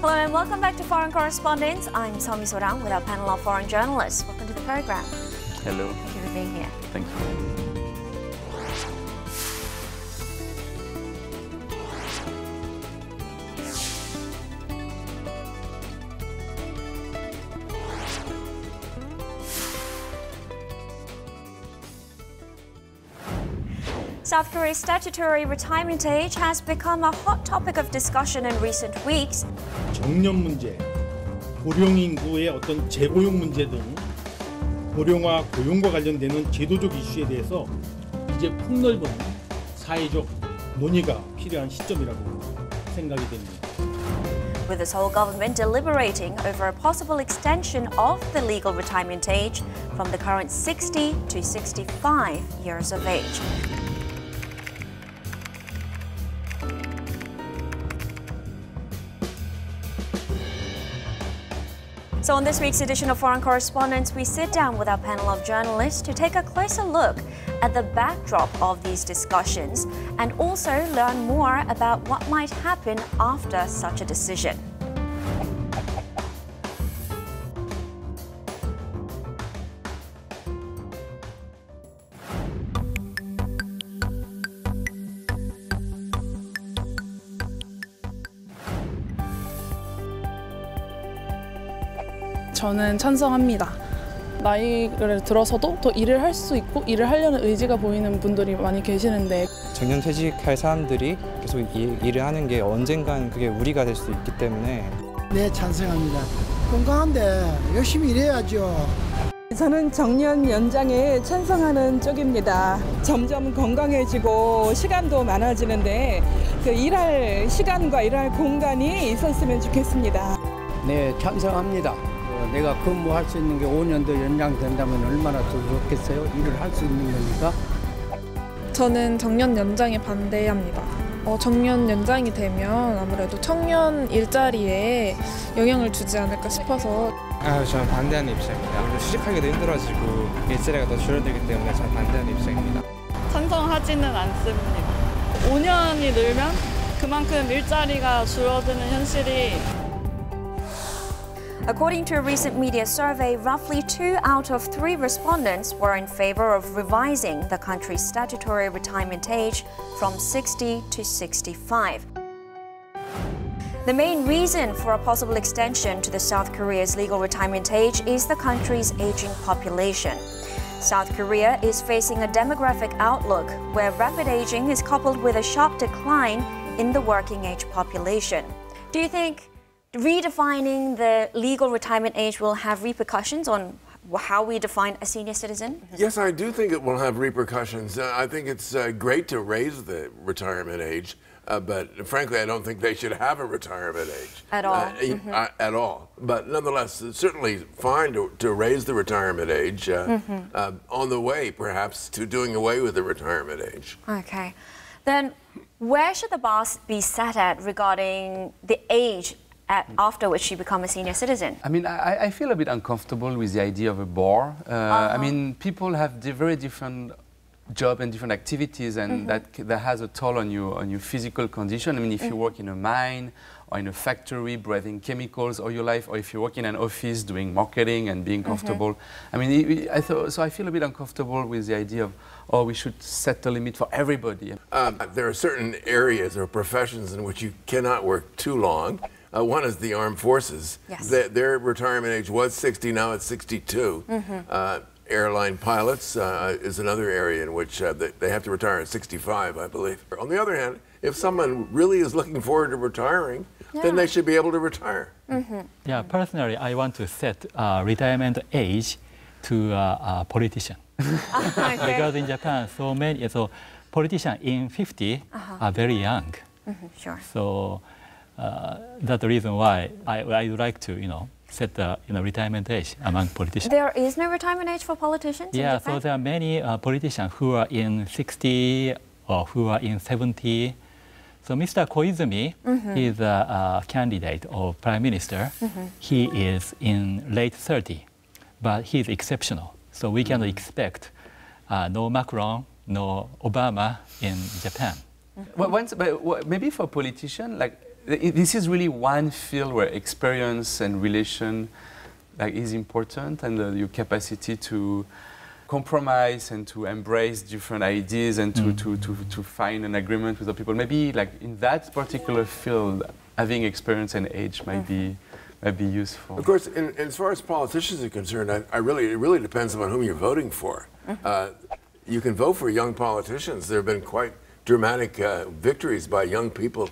Hello and welcome back to Foreign Correspondents. I'm Somi Sorang with our panel of foreign journalists. Welcome to the program. Hello. Thank you for being here. Thank you. South Korea's statutory retirement age has become a hot topic of discussion in recent weeks. 정년 문제, 고령 인구의 어떤 재고용 문제 등 고령화 고용과 관련되는 제도적 이슈에 대해서 이제 폭넓은 사회적 논의가 필요한 시점이라고 생각이 됩니다. With the Seoul government deliberating over a possible extension of the legal retirement age from the current 60 to 65 years of age. So on this week's edition of Foreign Correspondents, we sit down with our panel of journalists to take a closer look at the backdrop of these discussions and also learn more about what might happen after such a decision. 저는 찬성합니다. 나이를 들어서도 더 일을 할 수 있고 일을 하려는 의지가 보이는 분들이 많이 계시는데 정년 퇴직할 사람들이 계속 일을 하는 게 언젠간 그게 우리가 될 수 있기 때문에 네, 찬성합니다. 건강한데 열심히 일해야죠. 저는 정년 연장에 찬성하는 쪽입니다. 점점 건강해지고 시간도 많아지는데 그 일할 시간과 일할 공간이 있었으면 좋겠습니다. 네, 찬성합니다. 내가 근무할 수 있는 게 5년 더 연장된다면 얼마나 더 좋겠어요? 일을 할 수 있는 거니까. 저는 정년 연장에 반대합니다. 정년 연장이 되면 아무래도 청년 일자리에 영향을 주지 않을까 싶어서 저는 반대하는 입장입니다. 아무래도 취직하기도 힘들어지고 일자리가 더 줄어들기 때문에 저는 반대하는 입장입니다. 찬성하지는 않습니다. 5년이 늘면 그만큼 일자리가 줄어드는 현실이 According to a recent media survey, roughly 2 out of 3 respondents were in favor of revising the country's statutory retirement age from 60 to 65. The main reason for a possible extension to the South Korea's legal retirement age is the country's aging population. South Korea is facing a demographic outlook where rapid aging is coupled with a sharp decline in the working age population. Do you think redefining the legal retirement age will have repercussions on how we define a senior citizen? Yes, I do think it will have repercussions. I think it's great to raise the retirement age, but frankly, I don't think they should have a retirement age. At all? At all. But nonetheless, it's certainly fine to raise the retirement age on the way, perhaps, to doing away with the retirement age. Okay. Then where should the bar be set at regarding the age after which you become a senior citizen? I mean, I feel a bit uncomfortable with the idea of a bar. I mean, people have very different jobs and different activities, and that has a toll on your physical condition. I mean, if you work in a mine or in a factory breathing chemicals all your life, or if you work in an office doing marketing and being comfortable. I mean, so I feel a bit uncomfortable with the idea of, we should set a limit for everybody. There are certain areas or professions in which you cannot work too long. One is the armed forces. Yes. Their retirement age was 60, now it's 62. Airline pilots is another area in which they have to retire at 65, I believe. On the other hand, if someone really is looking forward to retiring, then they should be able to retire. Yeah, personally, I want to set retirement age to a politician. Because in Japan, so politicians in 50 are very young. Sure. So that's the reason why I would like to, set the retirement age among politicians. There is no retirement age for politicians in Japan? So there are many politicians who are in 60 or who are in 70. So Mr. Koizumi is a candidate of prime minister. He is in late 30, but he's exceptional. So we cannot expect no Macron, no Obama in Japan. Well, maybe for politicians, like this is really one field where experience and relation is important, and your capacity to compromise and to embrace different ideas and to find an agreement with the people. Maybe in that particular field, having experience and age might be useful. Of course, as far as politicians are concerned, it really depends on whom you're voting for. You can vote for young politicians. There have been quite dramatic victories by young people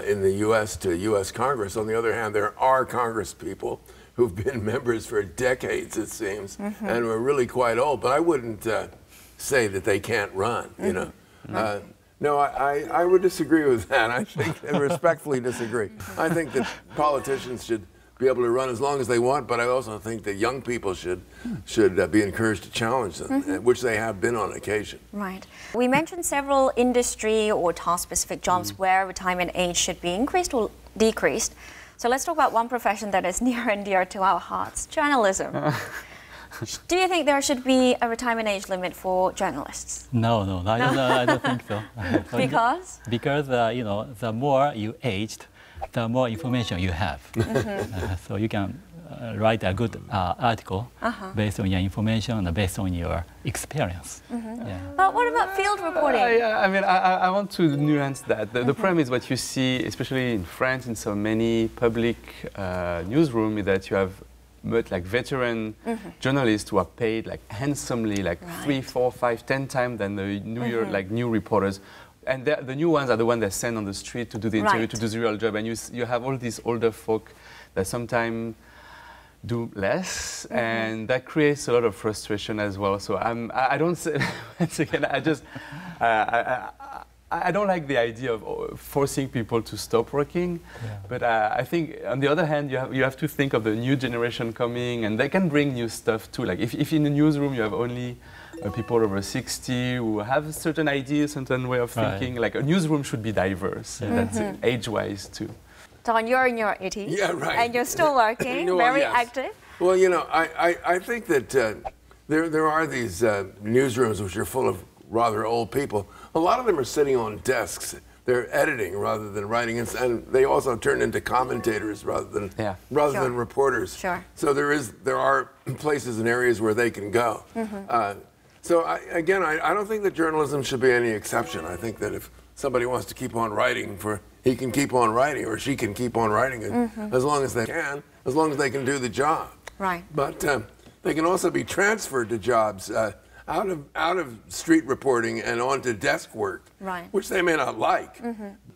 in the U.S. to U.S. Congress. On the other hand, there are Congress people who've been members for decades, it seems, and were really quite old. But I wouldn't say that they can't run, you know. No, I would disagree with that. I think, and respectfully disagree. I think that politicians should be able to run as long as they want, but I also think that young people should be encouraged to challenge them, which they have been on occasion. Right. We mentioned several industry or task-specific jobs where retirement age should be increased or decreased. So let's talk about one profession that is near and dear to our hearts, journalism. Do you think there should be a retirement age limit for journalists? No, I don't think so. Because? Because, the more you aged, the more information you have. So you can write a good article based on your information and based on your experience. Yeah. But what about field reporting? I want to nuance that. The problem is what you see, especially in France, in so many public newsrooms, is that you have veteran journalists who are paid handsomely, 3, 4, 5, 10 times than the new reporters. And the new ones are the ones that send on the street to do the interview, to do the real job. And you have all these older folk that sometimes do less, and that creates a lot of frustration as well. So I don't say, once again, I don't like the idea of forcing people to stop working. But I think, on the other hand, you have to think of the new generation coming, and they can bring new stuff too. If in the newsroom you have only people over 60 who have certain ideas, certain way of thinking. A newsroom should be diverse, and that's age-wise too. Don, you're in your 80s, and you're still working, very active. Well, I think that there are these newsrooms which are full of rather old people. A lot of them are sitting on desks. They're editing rather than writing, and they also turn into commentators rather than reporters. Sure. So there are places and areas where they can go. So I don't think that journalism should be any exception. I think that if somebody wants to keep on writing, he can keep on writing, or she can keep on writing, as long as they can, as long as they can do the job. Right. But they can also be transferred to jobs out of street reporting and onto desk work, which they may not like.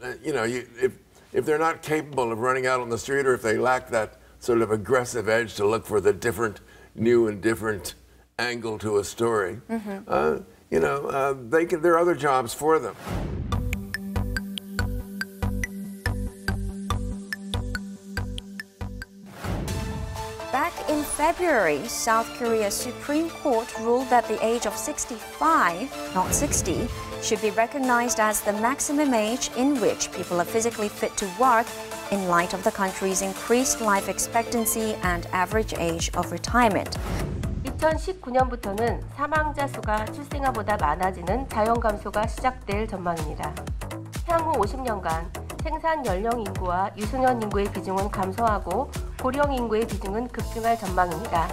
If they're not capable of running out on the street, or if they lack that sort of aggressive edge to look for the new and different angle to a story, there are other jobs for them. Back in February, South Korea's Supreme Court ruled that the age of 65, not 60, should be recognized as the maximum age in which people are physically fit to work in light of the country's increased life expectancy and average age of retirement. 2019년부터는 사망자 수가 출생아보다 많아지는 자연 감소가 시작될 전망입니다. 향후 50년간 생산 연령 인구와 유소년 인구의 비중은 감소하고 고령 인구의 비중은 급증할 전망입니다.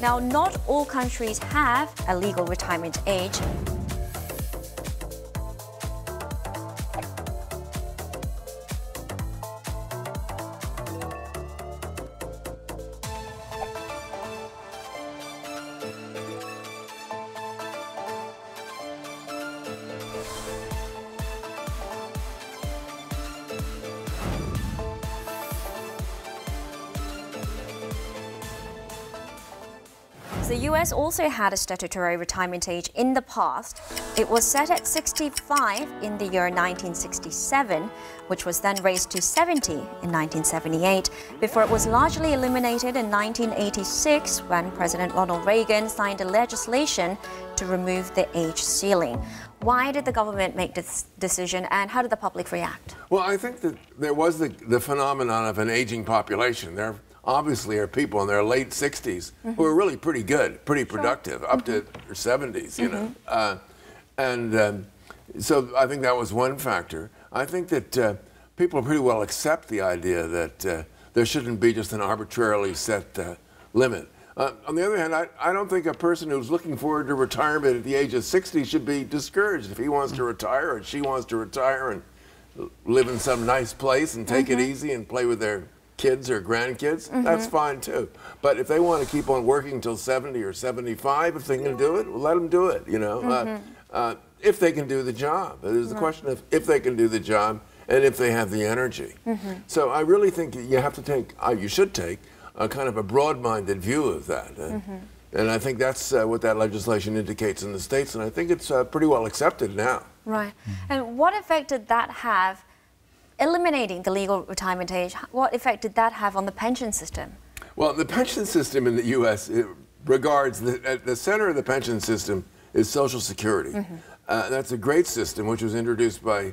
Now, not all countries have a legal retirement age. The US also had a statutory retirement age in the past. It was set at 65 in the year 1967, which was then raised to 70 in 1978, before it was largely eliminated in 1986 when President Ronald Reagan signed a legislation to remove the age ceiling. Why did the government make this decision, and how did the public react? Well, I think that there was the phenomenon of an aging population. There obviously are people in their late 60s who are really pretty good, pretty productive, up to their 70s, you know. So I think that was one factor. I think that people pretty well accept the idea that there shouldn't be just an arbitrarily set limit. On the other hand, I don't think a person who's looking forward to retirement at the age of 60 should be discouraged. If he wants to retire or she wants to retire and live in some nice place and take it easy and play with their kids or grandkids, that's fine too. But if they want to keep on working until 70 or 75, if they can do it, well, let them do it, you know. If they can do the job. There's the question of if they can do the job and if they have the energy. So I really think you have to take, you should take, a kind of a broad-minded view of that. And I think that's what that legislation indicates in the States, and I think it's pretty well accepted now. Right. And what effect did that have, eliminating the legal retirement age, what effect did that have on the pension system? Well, the pension system in the U.S. regards, at the center of the pension system is Social Security. That's a great system, which was introduced by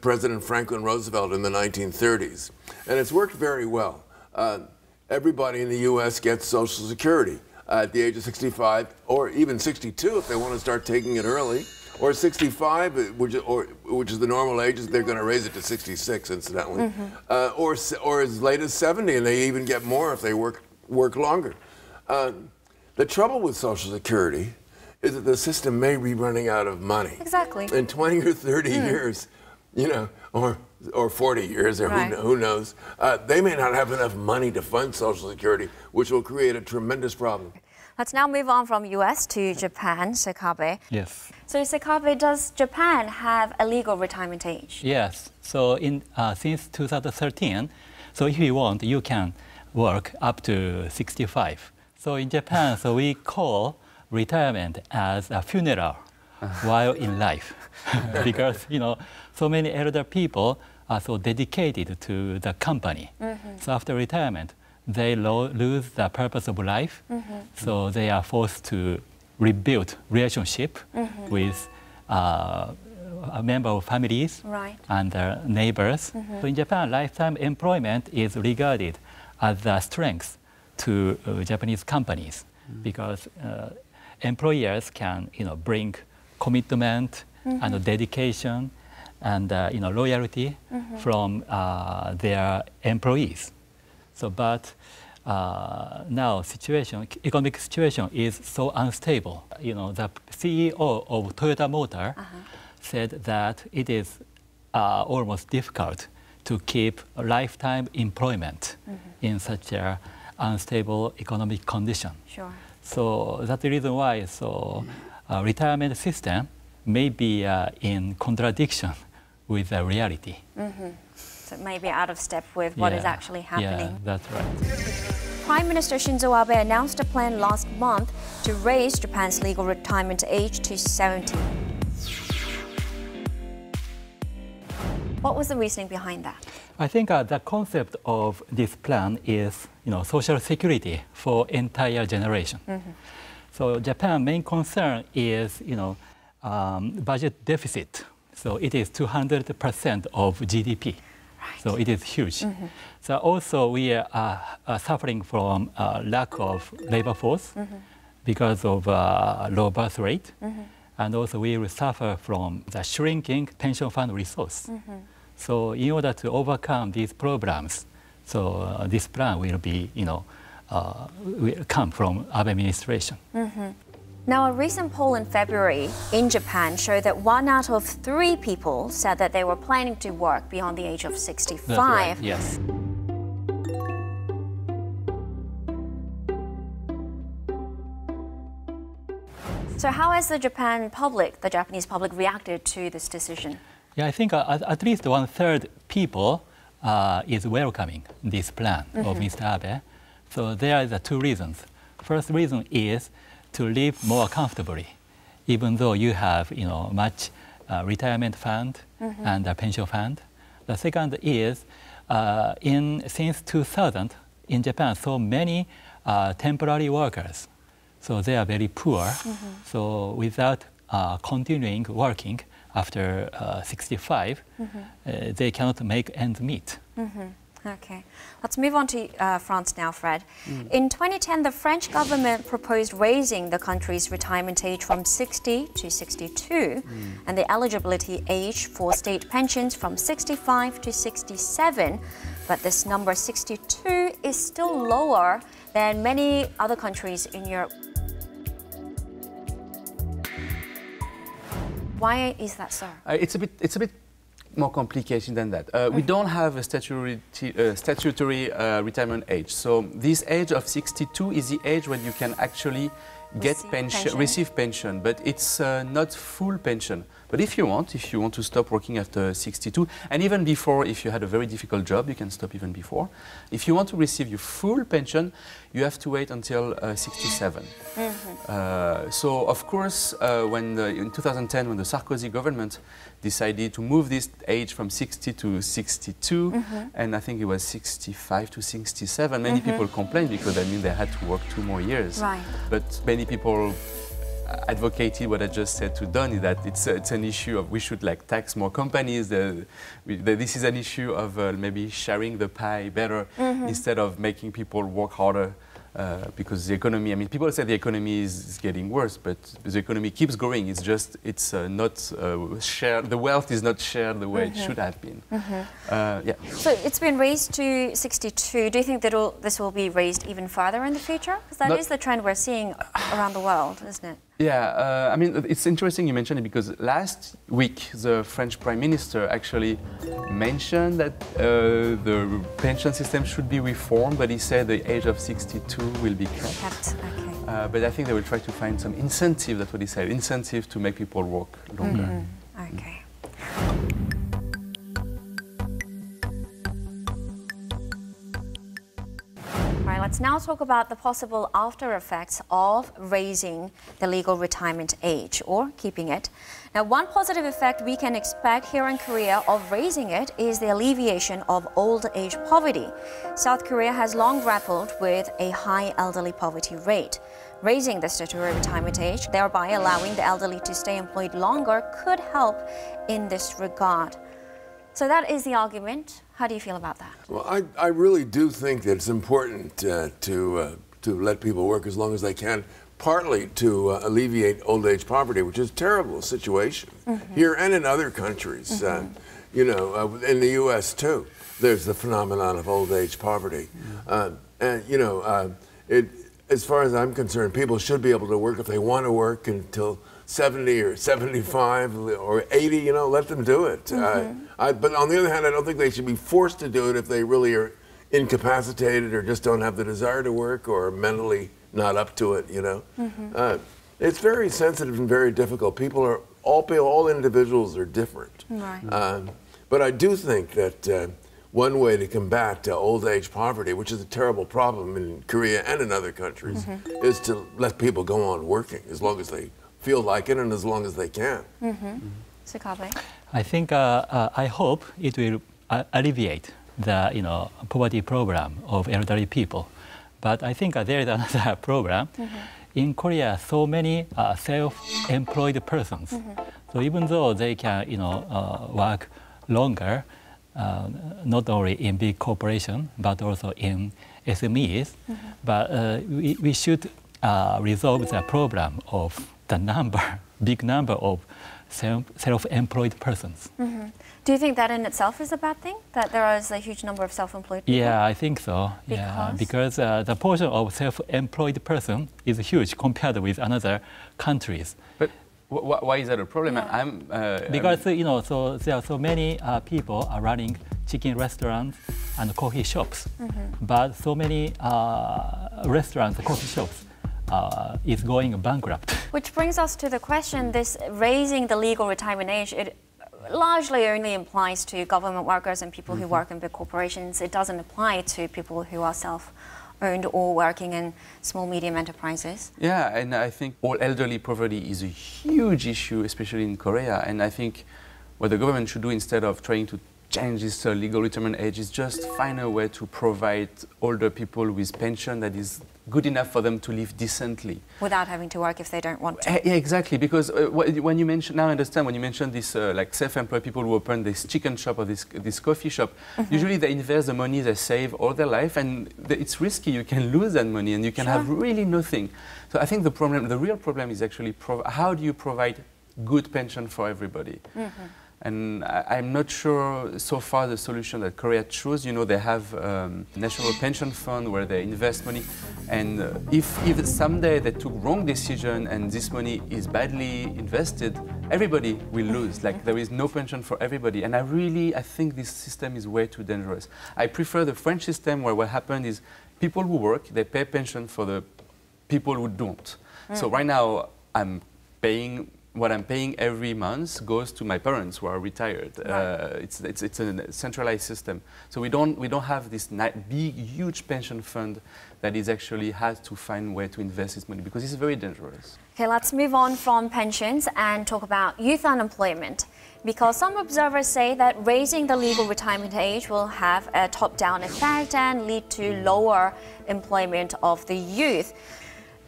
President Franklin Roosevelt in the 1930s. And it's worked very well. Everybody in the U.S. gets Social Security at the age of 65, or even 62 if they want to start taking it early, or 65, which is the normal age. They're going to raise it to 66, incidentally, or as late as 70, and they even get more if they work longer. The trouble with Social Security is that the system may be running out of money. Exactly. In 20 or 30 years, you know, or 40 years, or who knows, they may not have enough money to fund Social Security, which will create a tremendous problem. Let's now move on from US to Japan, Sekabe. Yes. So Sekabe, does Japan have a legal retirement age? Yes. So since 2013, so if you want, you can work up to 65. So in Japan, so we call retirement as a funeral while in life, because so many elder people are so dedicated to the company. So after retirement, they lose the purpose of life. So they are forced to rebuild relationship with a member of families and their neighbors. So in Japan, lifetime employment is regarded as a strength to Japanese companies, because employers can bring commitment and dedication and loyalty from their employees. So, but now economic situation is so unstable. The CEO of Toyota Motor said that it is almost difficult to keep lifetime employment in such a unstable economic condition. Sure. So that's the reason why retirement system may be in contradiction with the reality. So it may be out of step with what is actually happening. Yeah, that's right. Prime Minister Shinzo Abe announced a plan last month to raise Japan's legal retirement age to 70. What was the reasoning behind that? I think the concept of this plan is, social security for entire generation. So Japan's main concern is, budget deficit. So it is 200% of GDP. So it is huge. So also we are suffering from lack of labor force because of low birth rate. And also we will suffer from the shrinking pension fund resource. So in order to overcome these problems, so this plan will be, will come from Abe administration. Now, a recent poll in February in Japan showed that 1 out of 3 people said that they were planning to work beyond the age of 65. That's right, yes. So how has the Japanese public reacted to this decision? Yeah, I think at least 1/3 people is welcoming this plan of Mr. Abe. So there are the 2 reasons. First reason is to live more comfortably, even though you have much retirement fund and a pension fund. The second is since 2000 in Japan, so many temporary workers, so they are very poor. So without continuing working after 65, they cannot make ends meet. Okay, let's move on to France now, Fred. In 2010, the French government proposed raising the country's retirement age from 60 to 62 and the eligibility age for state pensions from 65 to 67. But this number 62 is still lower than many other countries in Europe. Why is that so? It's a bit more complicated than that. We don't have a statutory retirement age. So this age of 62 is the age when you can actually receive pension, but it's not full pension. But if you want to stop working after 62, and even before, if you had a very difficult job, you can stop even before. If you want to receive your full pension, you have to wait until 67. So, of course, in 2010, when the Sarkozy government decided to move this age from 60 to 62, and I think it was 65 to 67, many people complained because that means they had to work 2 more years. Right. But many people advocated what I just said to Don, is that it's an issue of we should tax more companies. This is an issue of maybe sharing the pie better instead of making people work harder. Because the economy, I mean, people say the economy is getting worse, but the economy keeps growing. It's just, it's not shared, the wealth is not shared the way it should have been. Yeah. So it's been raised to 62. Do you think that this will be raised even further in the future? Because that is the trend we're seeing around the world, isn't it? Yeah, I mean, it's interesting you mentioned it because last week the French Prime Minister actually mentioned that the pension system should be reformed, but he said the age of 62 will be kept. Okay. But I think they will try to find some incentive, that's what he said, incentive to make people work longer. Okay. Right, let's now talk about the possible after effects of raising the legal retirement age or keeping it. Now, one positive effect we can expect here in Korea of raising it is the alleviation of old age poverty. South Korea has long grappled with a high elderly poverty rate. Raising the statutory retirement age, thereby allowing the elderly to stay employed longer, could help in this regard. So that is the argument. How do you feel about that? Well, I really do think that it's important to let people work as long as they can, partly to alleviate old age poverty, which is a terrible situation here and in other countries. You know, in the U.S. too, there's the phenomenon of old age poverty. And you know, as far as I'm concerned, people should be able to work if they want to work until 70 or 75 or 80, you know, let them do it. But on the other hand, I don't think they should be forced to do it if they really are incapacitated or just don't have the desire to work or are mentally not up to it, you know. It's very sensitive and very difficult. All individuals are different. Right. But I do think that one way to combat old age poverty, which is a terrible problem in Korea and in other countries, is to let people go on working as long as they feel like it and as long as they can. I think, I hope it will alleviate the poverty problem of elderly people. But I think there is another problem. In Korea, so many self-employed persons. So even though they can work longer, not only in big corporations, but also in SMEs, but we should resolve the problem of the big number of self-employed persons. Do you think that in itself is a bad thing? That there is a huge number of self-employed people? Yeah, I think so. Because the portion of self-employed person is huge compared with other countries. But why is that a problem? Because so there are so many people are running chicken restaurants and coffee shops, but so many restaurants, coffee shops is going bankrupt. Which brings us to the question: this raising the legal retirement age, it largely only applies to government workers and people who work in big corporations. It doesn't apply to people who are self-owned or working in small, medium enterprises. Yeah, and I think elderly poverty is a huge issue, especially in Korea. And I think what the government should do, instead of trying to change this legal retirement age is just find a way to provide older people with pension that is good enough for them to live decently. Without having to work if they don't want to. Yeah, exactly. Because when you mention, now I understand when you mention this, like self-employed people who open this chicken shop or this coffee shop, usually they invest the money they save all their life, and it's risky. You can lose that money and you can have really nothing. So I think the real problem is actually how do you provide good pension for everybody? And I'm not sure so far the solution that Korea chose. You know, they have national pension fund where they invest money, and if someday they took wrong decision and this money is badly invested, everybody will lose. Like there is no pension for everybody, and I think this system is way too dangerous. I prefer the French system where what happened is people who work, they pay pension for the people who don't. So right now what I'm paying every month goes to my parents who are retired. It's a centralized system. So we don't have this big, huge pension fund that is actually has to find where to invest its money, because it's very dangerous. Okay, let's move on from pensions and talk about youth unemployment. Because some observers say that raising the legal retirement age will have a top-down effect and lead to lower employment of the youth.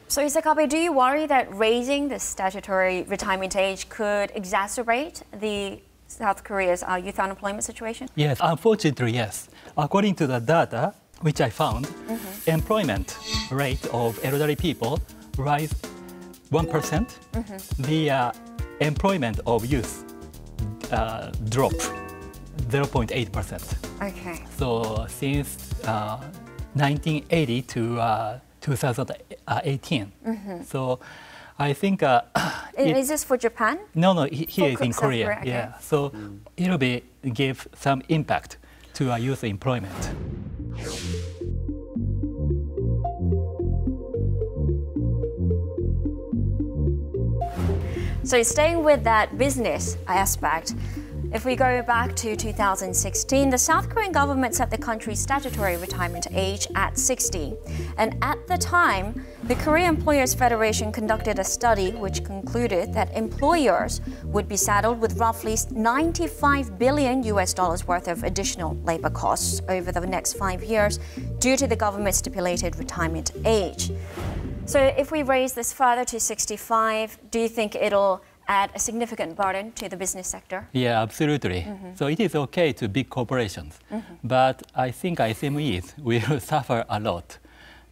So, Isakabe, do you worry that raising the statutory retirement age could exacerbate the South Korea's youth unemployment situation? Yes, unfortunately, yes. According to the data which I found, employment rate of elderly people rise 1%. The employment of youth drop 0.8%. Okay. So since 1980 to 2018. So I think... is this for Japan? No, here is in Korea. Okay. Yeah. So it will give some impact to youth employment. So staying with that business aspect, if we go back to 2016, the South Korean government set the country's statutory retirement age at 60. And at the time, the Korea Employers Federation conducted a study which concluded that employers would be saddled with roughly $95 billion worth of additional labor costs over the next 5 years due to the government's stipulated retirement age. So if we raise this further to 65, do you think it'll add a significant burden to the business sector? Yeah, absolutely. So it is okay to big corporations, but I think SMEs will suffer a lot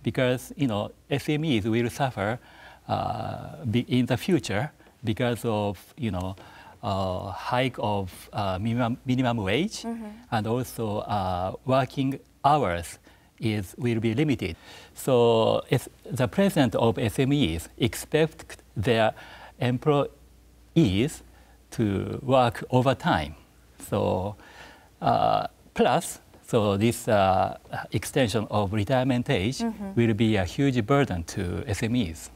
because, SMEs will suffer in the future because of, hike of minimum wage and also working hours will be limited. So the president of SMEs expect their employees to work overtime. So plus, this extension of retirement age will be a huge burden to SMEs.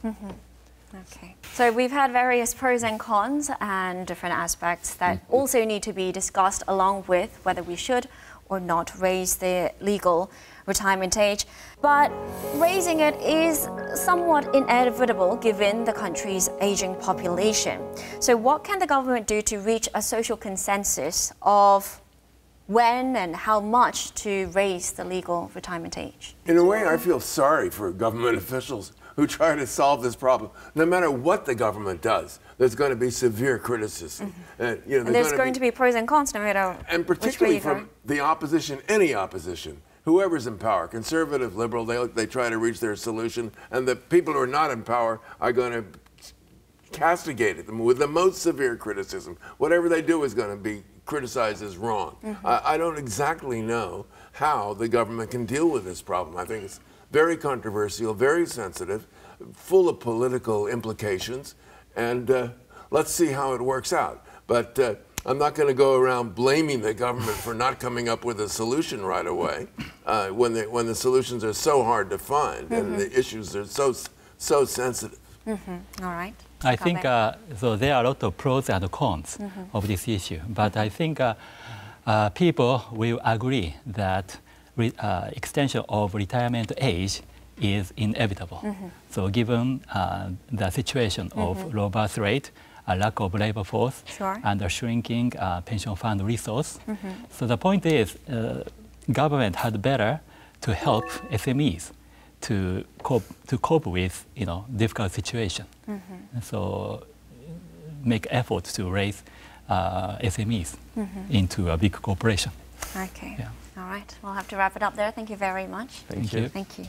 Okay. So we've had various pros and cons and different aspects that also need to be discussed along with whether we should or not raise the legal retirement age. But raising it is somewhat inevitable given the country's aging population. So what can the government do to reach a social consensus of when and how much to raise the legal retirement age? In a way, I feel sorry for government officials who try to solve this problem. No matter what the government does, there's going to be severe criticism. And there's going to be pros and cons no matter and particularly from the opposition, any opposition, whoever's in power, conservative, liberal, they try to reach their solution, and the people who are not in power are going to castigate them with the most severe criticism. Whatever they do is going to be criticized as wrong. I don't exactly know how the government can deal with this problem. I think it's very controversial, very sensitive, full of political implications, and let's see how it works out. But I'm not going to go around blaming the government for not coming up with a solution right away when the solutions are so hard to find and the issues are so sensitive. All right. I think so there are a lot of pros and cons of this issue, but I think people will agree that extension of retirement age is inevitable. So given the situation of low birth rate a lack of labor force and a shrinking pension fund resource. So the point is, government had better to help SMEs to cope with difficult situation. And so make efforts to raise SMEs into a big corporation. Okay. Yeah. All right. We'll have to wrap it up there. Thank you very much. Thank you. Thank you.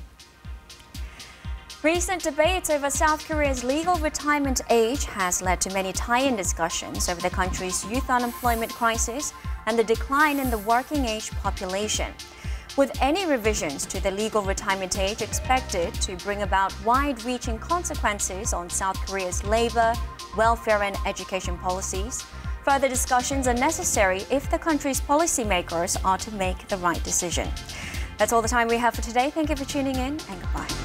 Recent debates over South Korea's legal retirement age has led to many tie-in discussions over the country's youth unemployment crisis and the decline in the working age population. With any revisions to the legal retirement age expected to bring about wide-reaching consequences on South Korea's labor, welfare and education policies, further discussions are necessary if the country's policymakers are to make the right decision. That's all the time we have for today. Thank you for tuning in and goodbye.